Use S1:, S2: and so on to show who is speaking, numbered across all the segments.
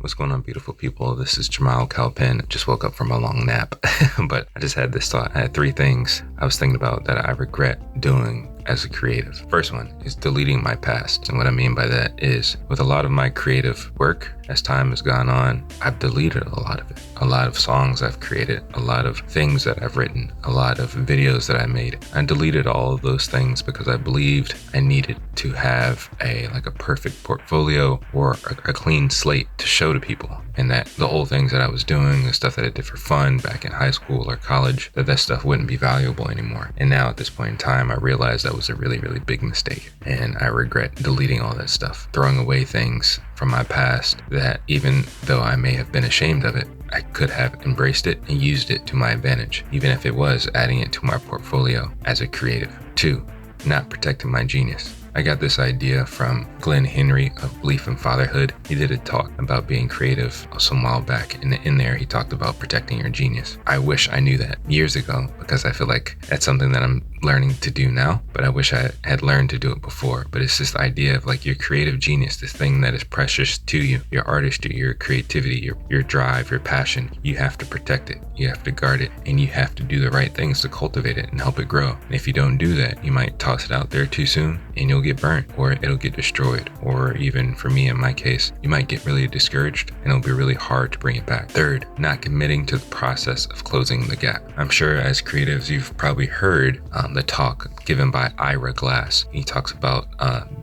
S1: What's going on, beautiful people? This is Jamiel Cal-Pin. Just woke up from a long nap, but I just had this thought. I had three things I was thinking about that I regret doing as a creative. First one is deleting my past. And what I mean by that is with a lot of my creative work, as time has gone on, I've deleted a lot of it. A lot of songs I've created, a lot of things that I've written, a lot of videos that I made. I deleted all of those things because I believed I needed to have a perfect portfolio or a clean slate to show to people. And that the old things that I was doing, the stuff that I did for fun back in high school or college, that stuff wouldn't be valuable anymore. And now at this point in time, I realized that was a really, really big mistake. And I regret deleting all that stuff, throwing away things from my past that even though I may have been ashamed of it, I could have embraced it and used it to my advantage, even if it was adding it to my portfolio as a creative. 2, not protecting my genius. I got this idea from Glenn Henry of Belief in Fatherhood. He did a talk about being creative some while back, and in there he talked about protecting your genius. I wish I knew that years ago because I feel like that's something that I'm learning to do now, but I wish I had learned to do it before. But it's this idea of your creative genius, this thing that is precious to you, your artistry, your creativity, your drive, your passion. You have to protect it, you have to guard it, and you have to do the right things to cultivate it and help it grow. And if you don't do that, you might toss it out there too soon and you'll get burnt, or it'll get destroyed, or even for me in my case, you might get really discouraged and it'll be really hard to bring it back. 3rd, not committing to the process of closing the gap. I'm sure as creatives you've probably heard the talk given by Ira Glass. He talks about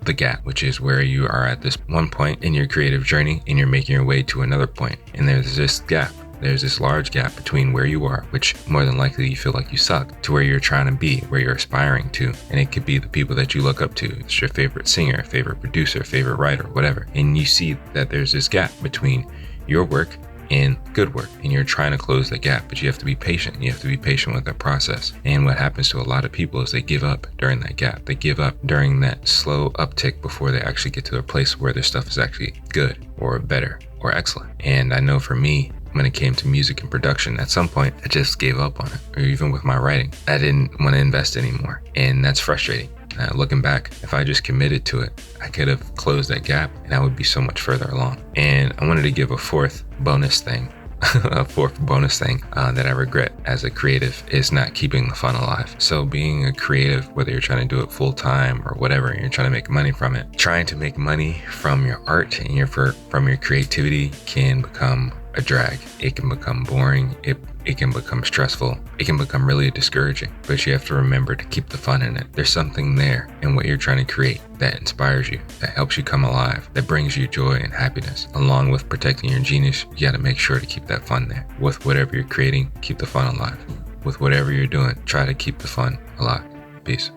S1: the gap, which is where you are at this one point in your creative journey and you're making your way to another point, and there's this gap. There's this large gap between where you are, which more than likely you feel like you suck, to where you're trying to be, where you're aspiring to. And it could be the people that you look up to. It's your favorite singer, favorite producer, favorite writer, whatever. And you see that there's this gap between your work and good work, and you're trying to close the gap, but you have to be patient. You have to be patient with that process. And what happens to a lot of people is they give up during that gap. They give up during that slow uptick before they actually get to a place where their stuff is actually good or better or excellent. And I know for me, when it came to music and production, at some point I just gave up on it. Or even with my writing, I didn't want to invest anymore, and that's frustrating. Looking back, if I just committed to it, I could have closed that gap and I would be so much further along. And I wanted to give a fourth bonus thing that I regret as a creative is not keeping the fun alive. So being a creative, whether you're trying to do it full time or whatever, you're trying to make money from it, trying to make money from your art and from your creativity can become a drag. It can become boring. It can become stressful. It can become really discouraging, but you have to remember to keep the fun in it. There's something there in what you're trying to create that inspires you, that helps you come alive, that brings you joy and happiness. Along with protecting your genius, you got to make sure to keep that fun there. With whatever you're creating, keep the fun alive. With whatever you're doing, try to keep the fun alive. Peace.